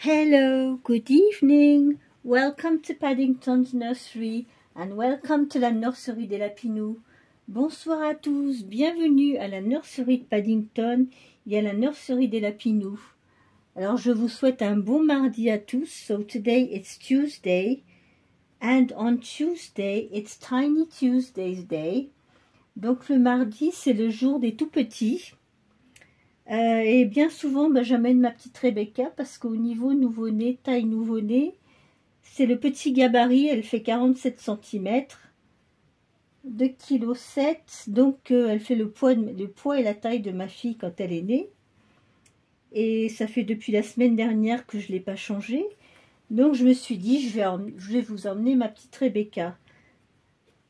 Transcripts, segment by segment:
Hello, good evening. Welcome to Paddington's Nursery and welcome to la nurserie des Lapinous. Bonsoir à tous, bienvenue à la nurserie de Paddington et à la nurserie des Lapinous. Alors je vous souhaite un bon mardi à tous. So today it's Tuesday and on Tuesday it's Tiny Tuesday's Day. Donc le mardi c'est le jour des tout petits. Et bien souvent, j'amène ma petite Rebecca parce qu'au niveau nouveau-né, taille nouveau-né, c'est le petit gabarit, elle fait 47 cm, 2,7 kg, donc elle fait le poids et la taille de ma fille quand elle est née. Et ça fait depuis la semaine dernière que je ne l'ai pas changée. Donc je me suis dit, je vais vous emmener ma petite Rebecca.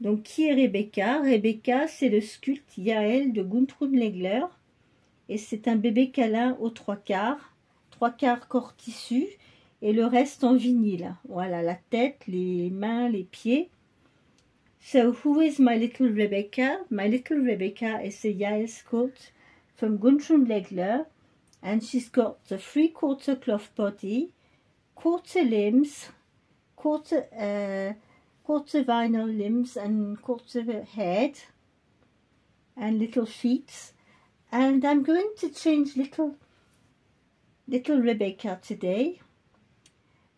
Donc qui est Rebecca? Rebecca, c'est le sculpte Yael de Gudrun Legler. Et c'est un bébé câlin aux 3/4 corps tissu et le reste en vinyle. Voilà, la tête, les mains, les pieds. So, who is my little Rebecca? My little Rebecca is a Yael sculpt from Gudrun Legler, and she's got the 3/4 cloth body, quarter limbs, quarter vinyl limbs, and quarter head, and little feet. And I'm going to change little Rebecca today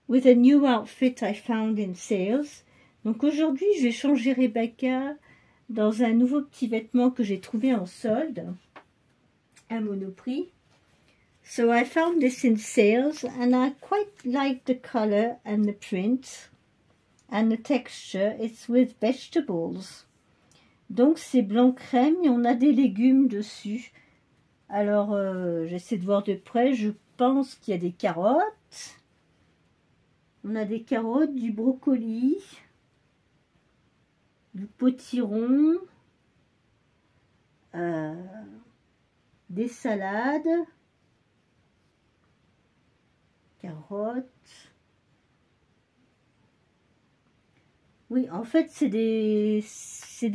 with a new outfit I found in sales. Donc aujourd'hui, je vais changer Rebecca dans un nouveau petit vêtement que j'ai trouvé en solde à Monoprix. So I found this in sales and I quite like the color and the print and the texture. It's with vegetables. Donc c'est blanc crème et on a des légumes dessus. Alors, j'essaie de voir de près, je pense qu'il y a des carottes. On a des carottes, du brocoli, du potiron, des salades, carottes. Oui, en fait, c'est des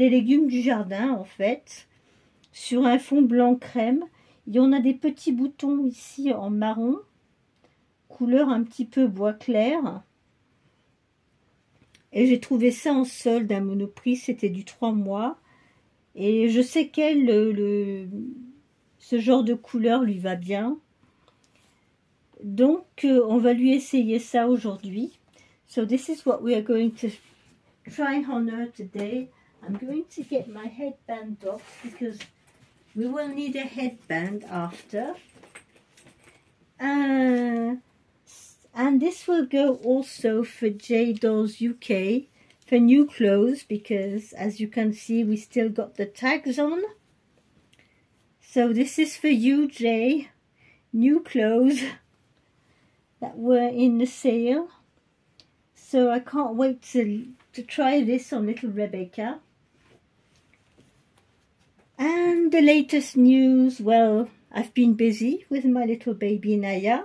légumes du jardin, en fait, sur un fond blanc crème. Et on a des petits boutons ici en marron, couleur un petit peu bois clair. Et j'ai trouvé ça en solde à Monoprix, c'était du 3 mois. Et je sais ce genre de couleur lui va bien. Donc on va lui essayer ça aujourd'hui. So this is what we are going to try on her today. I'm going to get my headband off because we will need a headband after. And this will go also for J Dolls UK for new clothes because as you can see we still got the tags on. So this is for you, Jay. New clothes that were in the sale. So I can't wait to try this on little Rebecca. And the latest news, well, I've been busy with my little baby Naya,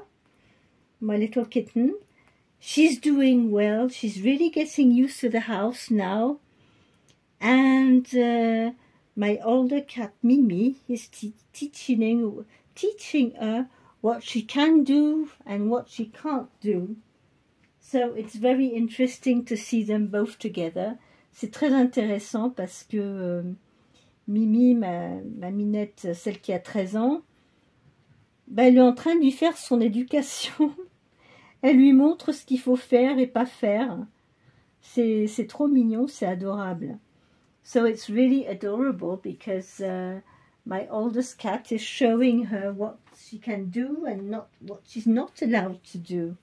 my little kitten. She's doing well. She's really getting used to the house now. And my older cat Mimi is teaching her what she can do and what she can't do. So it's very interesting to see them both together. C'est très intéressant parce que Mimi, ma minette, celle qui a 13 ans, elle est en train de lui faire son éducation. Elle lui montre ce qu'il faut faire et pas faire. C'est trop mignon, c'est adorable. So it's really adorable because my oldest cat is showing her what she can do and not what she's not allowed to do.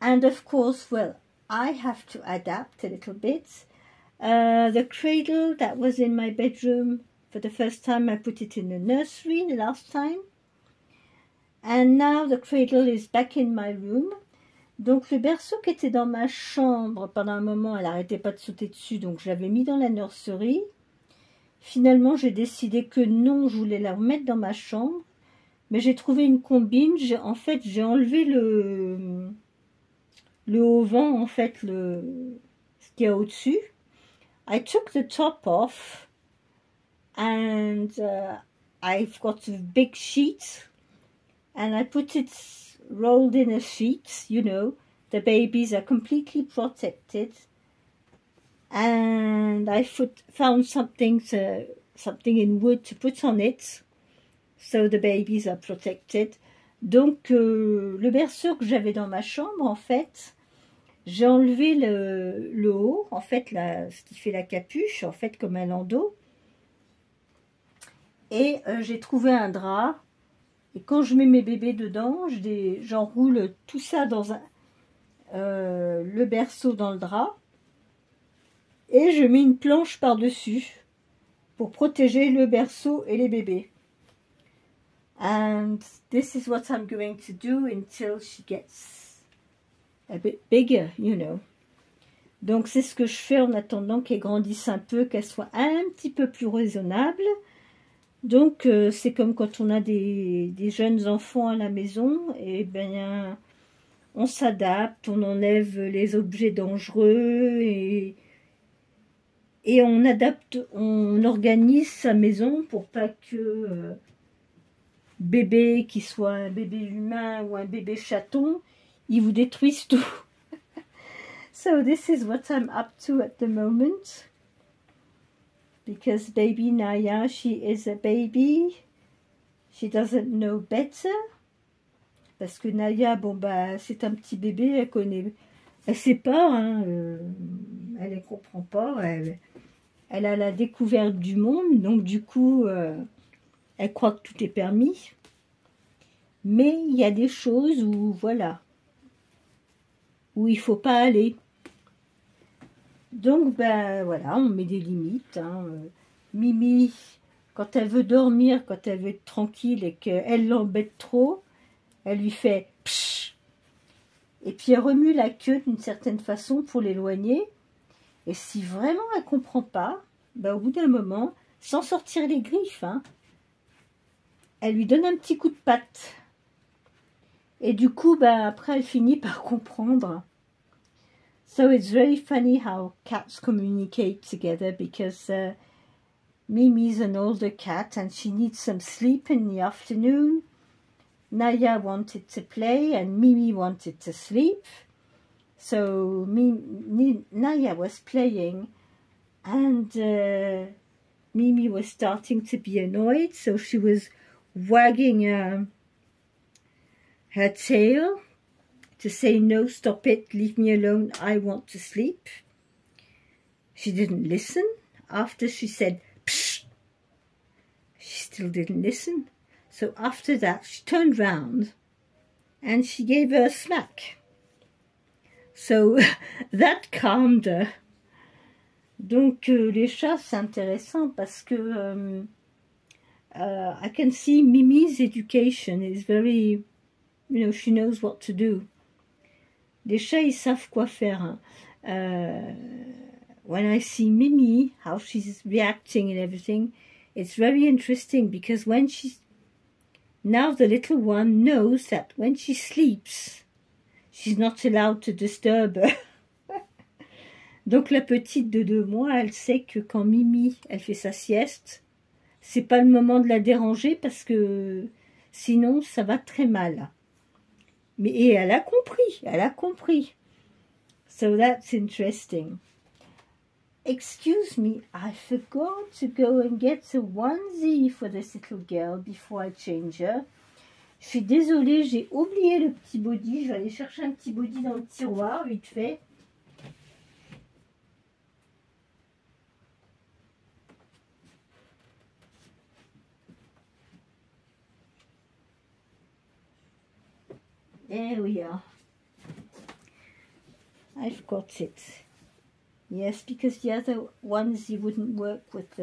And of course, well, I have to adapt a little bit. The cradle that was in my bedroom, for the first time I put it in the nursery the last time. And now the cradle is back in my room. Donc le berceau qui était dans ma chambre, pendant un moment, elle n'arrêtait pas de sauter dessus, donc je l'avais mis dans la nursery. Finalement, j'ai décidé que non, je voulais la remettre dans ma chambre. Mais j'ai trouvé une combine. En fait, j'ai enlevé le haut-vent, en fait, ce qu'il y a au-dessus. I took the top off and I've got a big sheet and I put it rolled in a sheet, you know. The babies are completely protected. And I found something in wood to put on it. So the babies are protected. Donc, le berceau que j'avais dans ma chambre, en fait, j'ai enlevé le haut, en fait, ce qui fait la capuche, en fait, comme un landau. Et j'ai trouvé un drap. Et quand je mets mes bébés dedans, j'enroule tout ça dans le berceau dans le drap. Et je mets une planche par-dessus pour protéger le berceau et les bébés. And this is what I'm going to do until she gets a bit bigger, you know. Donc c'est ce que je fais en attendant qu'elle grandisse un peu, qu'elle soit un petit peu plus raisonnable. Donc c'est comme quand on a des jeunes enfants à la maison, et bien on s'adapte, on enlève les objets dangereux et on adapte, on organise sa maison pour pas que bébé, qui soit un bébé humain ou un bébé chaton, il vous détruise tout. So this is what I'm up to at the moment. Because baby Naya, she is a baby. She doesn't know better. Parce que Naya, bon bah, c'est un petit bébé, elle sait pas, hein, elle ne comprend pas, elle a la découverte du monde, donc du coup, elle croit que tout est permis. Mais il y a des choses où, voilà, où il faut pas aller. Donc, ben voilà, on met des limites. Hein. Mimi, quand elle veut dormir, quand elle veut être tranquille et qu'elle l'embête trop, elle lui fait psh. Et puis elle remue la queue d'une certaine façon pour l'éloigner. Et si vraiment elle comprend pas, ben au bout d'un moment, sans sortir les griffes, hein, elle lui donne un petit coup de patte. Et du coup, ben après, elle finit par comprendre. So it's very funny how cats communicate together, because Mimi's an older cat and she needs some sleep in the afternoon. Naya wanted to play and Mimi wanted to sleep. So Naya was playing and Mimi was starting to be annoyed, so she was wagging her tail to say, no, stop it, leave me alone, I want to sleep. She didn't listen. After she said, psh, she still didn't listen. So after that, she turned round and she gave her a smack. So that calmed her. Donc les chats, c'est intéressant parce que I can see Mimi's education is very, you know, she knows what to do. Les chats, ils savent quoi faire. When I see Mimi, how she's reacting and everything, it's very interesting because when now the little one knows that when she sleeps, she's not allowed to disturb her. Donc la petite de 2 mois, elle sait que quand Mimi, elle fait sa sieste, c'est pas le moment de la déranger parce que sinon ça va très mal. Et elle a compris. So that's interesting. Excuse me, I forgot to go and get a onesie for this little girl before I change her. Je suis désolée, j'ai oublié le petit body. Je vais aller chercher un petit body dans le tiroir, vite fait. There we are. I've got it. Yes, because the other onesie wouldn't work with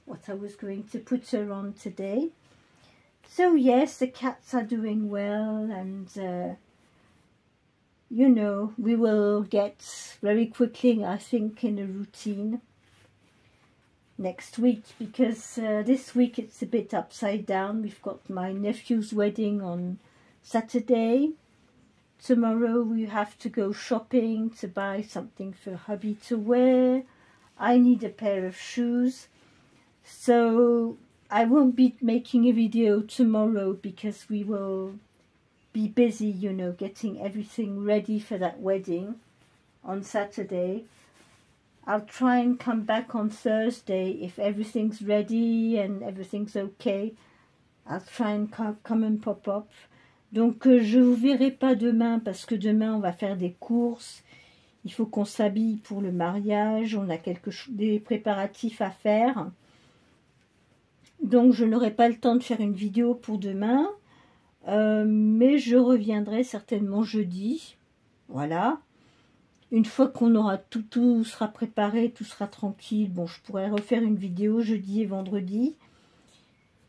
what I was going to put her on today. So yes, the cats are doing well, and you know, we will get very quickly, I think, in a routine next week, because this week it's a bit upside down. We've got my nephew's wedding on Saturday. Tomorrow we have to go shopping to buy something for hubby to wear. I need a pair of shoes. So I won't be making a video tomorrow because we will be busy, you know, getting everything ready for that wedding on Saturday. I'll try and come back on Thursday if everything's ready and everything's okay. I'll try and come and pop up. Donc je vous verrai pas demain parce que demain on va faire des courses. Il faut qu'on s'habille pour le mariage. On a des préparatifs à faire. Donc je n'aurai pas le temps de faire une vidéo pour demain. Mais je reviendrai certainement jeudi. Voilà. Une fois qu'on aura tout sera préparé, tout sera tranquille, bon, je pourrai refaire une vidéo jeudi et vendredi.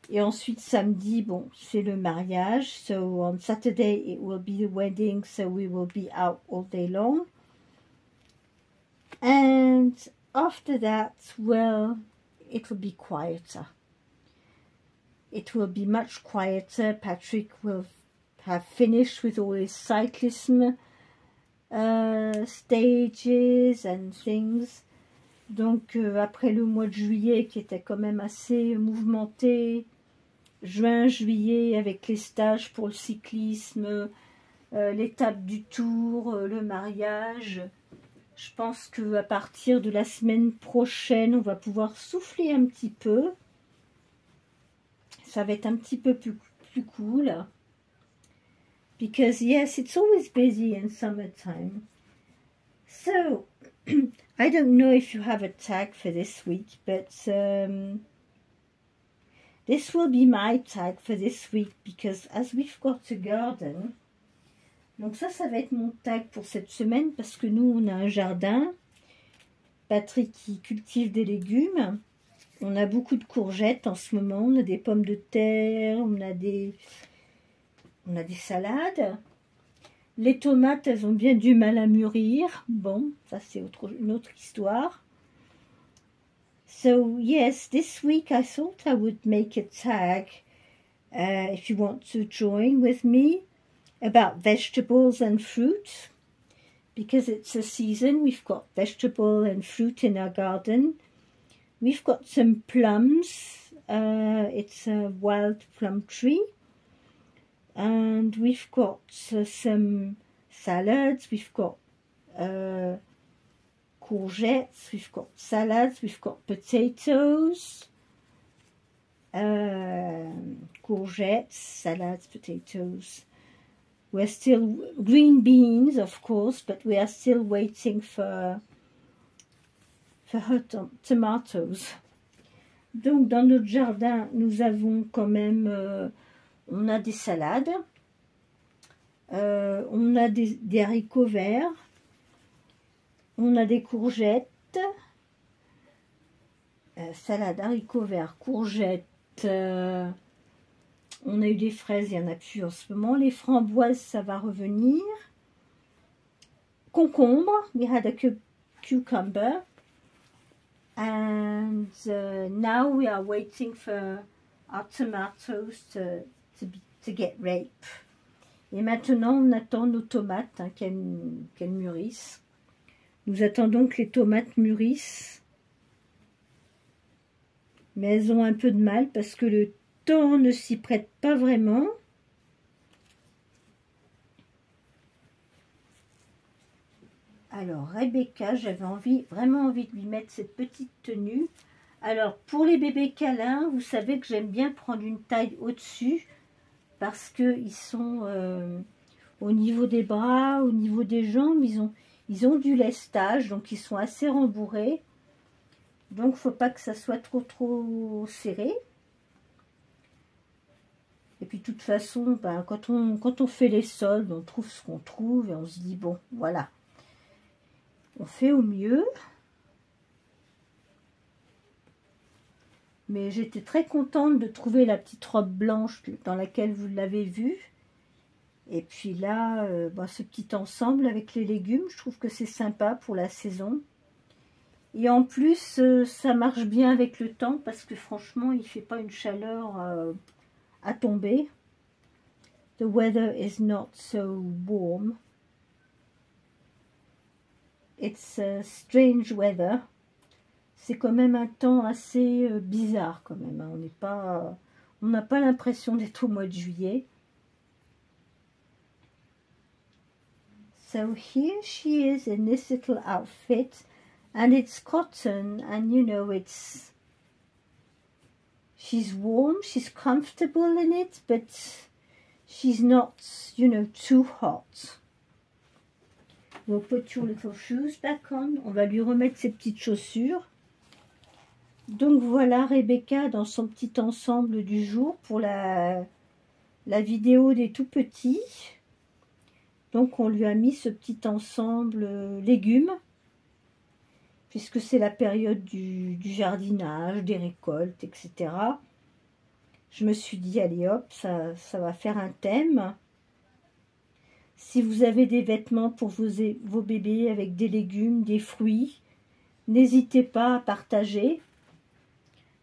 Et ensuite, samedi, bon, c'est le mariage. So, on Saturday, it will be the wedding, so we will be out all day long. And after that, well, it will be quieter. It will be much quieter. Patrick will have finished with all his cyclism stages and things. Donc après le mois de juillet qui était quand même assez mouvementé, juin, juillet avec les stages pour le cyclisme, l'étape du tour, le mariage, je pense que à partir de la semaine prochaine on va pouvoir souffler un petit peu. Ça va être un petit peu plus cool. Because yes, it's always busy in summertime. So, I don't know if you have a tag for this week, but this will be my tag for this week because as we've got a garden, donc ça va être mon tag pour cette semaine parce que nous, on a un jardin. Patrick qui cultive des légumes. On a beaucoup de courgettes en ce moment. On a des pommes de terre, on a des salades. Les tomates, elles ont bien du mal à mûrir. Bon, ça c'est une autre histoire. So, yes, this week I thought I would make a tag, if you want to join with me, about vegetables and fruit. Because it's a season, we've got vegetable and fruit in our garden. We've got some plums. It's a wild plum tree. And we've got some salads, we've got courgettes, we've got salads, we've got potatoes, courgettes, salads, potatoes. We're still green beans, of course, but we are still waiting for her tomatoes. Donc dans notre jardin, nous avons quand même on a des salades, on a des haricots verts, on a des courgettes, salade, haricots verts, courgettes, on a eu des fraises, il n'y en a plus en ce moment, les framboises, ça va revenir, concombre, we had a cucumber, and now we are waiting for our tomatoes to get ripe. Et maintenant, on attend nos tomates, hein, qu'elles mûrissent. Nous attendons que les tomates mûrissent. Mais elles ont un peu de mal parce que le temps ne s'y prête pas vraiment. Alors, Rebecca, j'avais vraiment envie de lui mettre cette petite tenue. Alors, pour les bébés câlins, vous savez que j'aime bien prendre une taille au-dessus parce qu'ils sont au niveau des bras, au niveau des jambes, ils ont du lestage, donc ils sont assez rembourrés. Donc, il ne faut pas que ça soit trop serré. Et puis, de toute façon, ben, quand on fait les soldes, on trouve ce qu'on trouve et on se dit, bon, voilà. On fait au mieux. Mais j'étais très contente de trouver la petite robe blanche dans laquelle vous l'avez vue. Et puis là, ce petit ensemble avec les légumes, je trouve que c'est sympa pour la saison. Et en plus, ça marche bien avec le temps parce que franchement, il ne fait pas une chaleur à tomber. The weather is not so warm. It's a strange weather. C'est quand même un temps assez bizarre quand même. Hein. On n'a pas l'impression d'être au mois de juillet. So here she is in this little outfit, and it's cotton, and you know, she's warm, she's comfortable in it, but she's not, you know, too hot. We'll put your little shoes back on. On va lui remettre ses petites chaussures. Donc voilà Rebecca dans son petit ensemble du jour pour la vidéo des tout petits. Donc on lui a mis ce petit ensemble légumes, puisque c'est la période du jardinage, des récoltes, etc. Je me suis dit, allez hop, ça va faire un thème. Si vous avez des vêtements pour vos bébés avec des légumes, des fruits, n'hésitez pas à partager.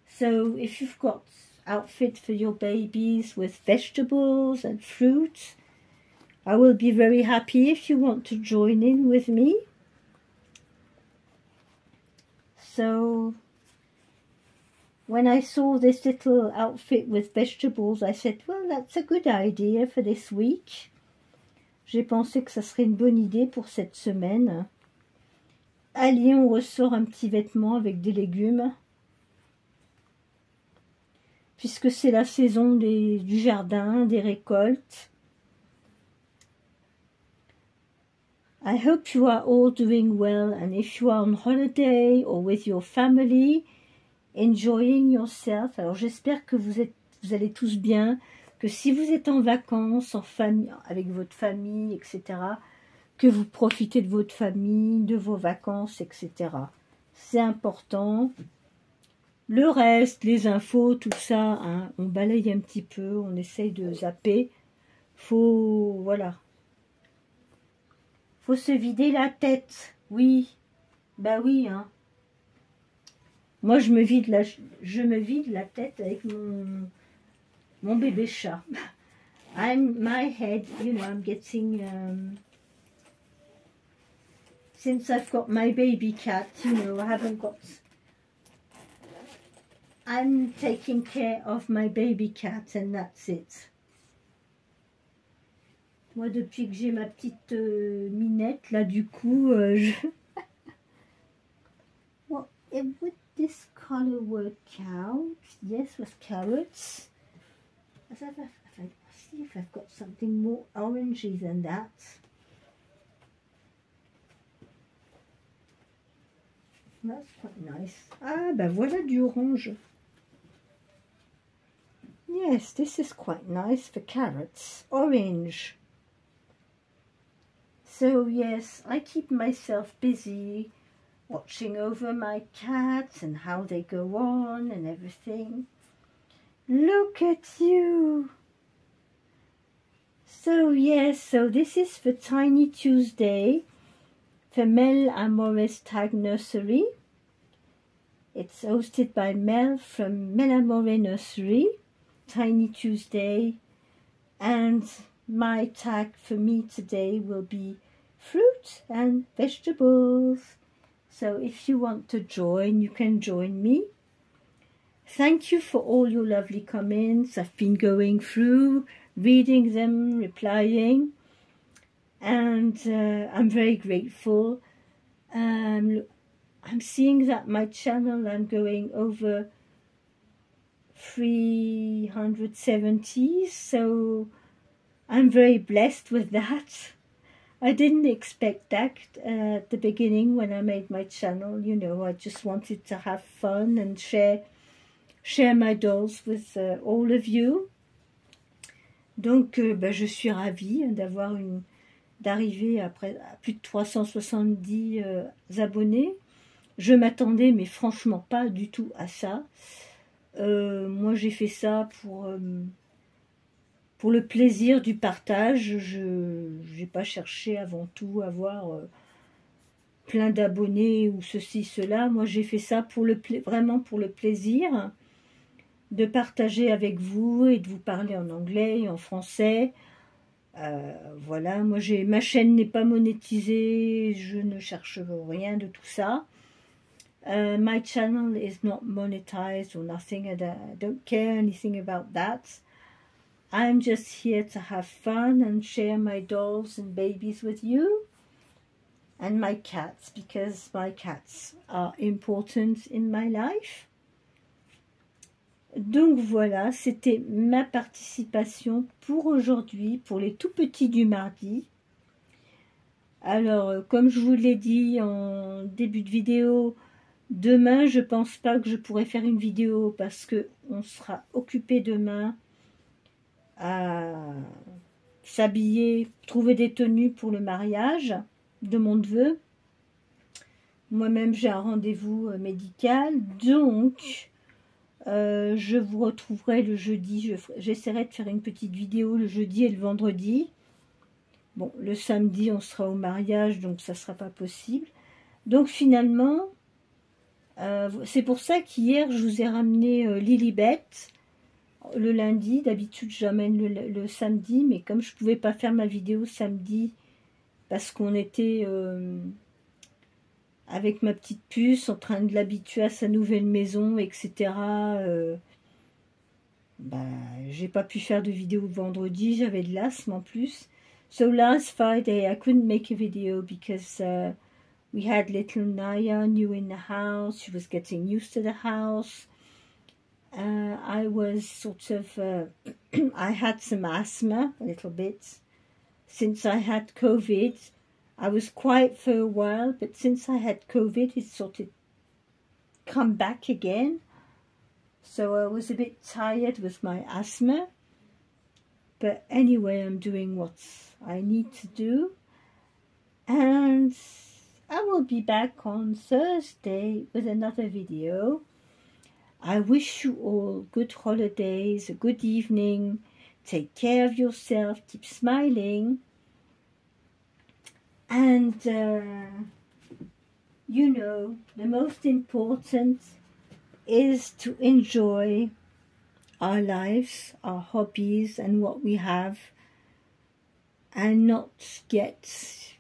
So if you've got outfit for your babies with vegetables and fruits, I will be very happy if you want to join in with me. So when I saw this little outfit with vegetables, I said, well, that's a good idea for this week. J'ai pensé que ça serait une bonne idée pour cette semaine. Allez, on ressort un petit vêtement avec des légumes. Puisque c'est la saison du jardin, des récoltes. I hope you are all doing well, and if you are on holiday or with your family, enjoying yourself. Alors j'espère que vous allez tous bien, que si vous êtes en vacances, en famille, avec votre famille, etc., que vous profitez de votre famille, de vos vacances, etc. C'est important. Le reste, les infos, tout ça, hein, on balaye un petit peu, on essaye de zapper. Voilà. Faut se vider la tête, oui. Bah oui, hein. Moi, je me vide la tête avec mon bébé chat. My head, you know, I'm getting, since I've got my baby cat, you know, I'm taking care of my baby cat and that's it. Moi, depuis que j'ai ma petite minette, là, du coup, Well, would this color work out? Yes, with carrots. Let's see if I've got something more orangey than that. That's quite nice. Ah, ben voilà du orange. Yes, this is quite nice for carrots. Orange. So yes, I keep myself busy watching over my cats and how they go on and everything. Look at you! So yes, so this is for Tiny Tuesday for Mel Amore's Tag Nursery. It's hosted by Mel from Mel Amore Nursery, Tiny Tuesday, and my tag for me today will be fruit and vegetables. So if you want to join, you can join me. Thank you for all your lovely comments. I've been going through, reading them, replying, and I'm very grateful. I'm seeing that my channel, I'm going over 370, so I'm very blessed with that. I didn't expect that at the beginning when I made my channel. You know, I just wanted to have fun and share my dolls with all of you. Donc, je suis ravie d'arriver à plus de 370 abonnés. Je m'attendais, mais franchement pas du tout à ça. Moi, j'ai fait ça pour le plaisir du partage. Je n'ai pas cherché avant tout à avoir plein d'abonnés ou ceci, cela. Moi, j'ai fait ça vraiment pour le plaisir de partager avec vous et de vous parler en anglais et en français. Voilà, moi, ma chaîne n'est pas monétisée, je ne cherche rien de tout ça. My channel is not monetized or nothing, and I don't care anything about that. I'm just here to have fun and share my dolls and babies with you. and my cats, because my cats are important in my life. Donc voilà, c'était ma participation pour aujourd'hui, pour les tout petits du mardi. Alors, comme je vous l'ai dit en début de vidéo, demain, je pense pas que je pourrai faire une vidéo parce que on sera occupé demain à s'habiller, trouver des tenues pour le mariage de mon neveu. Moi-même, j'ai un rendez-vous médical, donc je vous retrouverai le jeudi. J'essaierai de faire une petite vidéo le jeudi et le vendredi. Bon, le samedi, on sera au mariage, donc ça ne sera pas possible. Donc finalement, c'est pour ça qu'hier, je vous ai ramené Lilibet le lundi. D'habitude, j'amène le samedi, mais comme je ne pouvais pas faire ma vidéo samedi, parce qu'on était avec ma petite puce, en train de l'habituer à sa nouvelle maison, etc., j'ai pas pu faire de vidéo vendredi, j'avais de l'asthme en plus. So last Friday I couldn't make a video because we had little Naya new in the house. She was getting used to the house. I was sort of, I had some asthma, a little bit. Since I had COVID, I was quiet for a while, but since I had COVID, it sort of come back again. So I was a bit tired with my asthma. But anyway, I'm doing what I need to do. And I will be back on Thursday with another video. I wish you all good holidays, a good evening. Take care of yourself. Keep smiling. And, you know, the most important is to enjoy our lives, our hobbies, and what we have, and not get,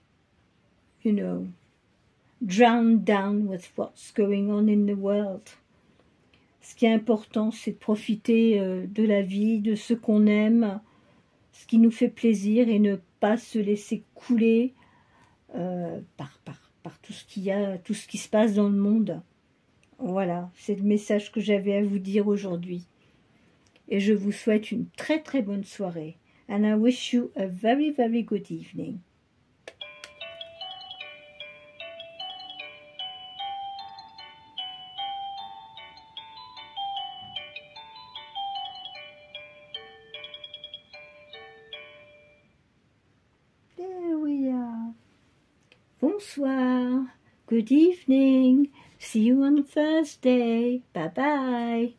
you know, drowned down with what's going on in the world. Ce qui est important, c'est de profiter de la vie, de ce qu'on aime, ce qui nous fait plaisir, et ne pas se laisser couler par tout ce qu'il y a, tout ce qui se passe dans le monde. Voilà, c'est le message que j'avais à vous dire aujourd'hui. Et je vous souhaite une très très bonne soirée. And I wish you a very very good evening. There we are. Bonsoir. Good evening. See you on Thursday. Bye bye.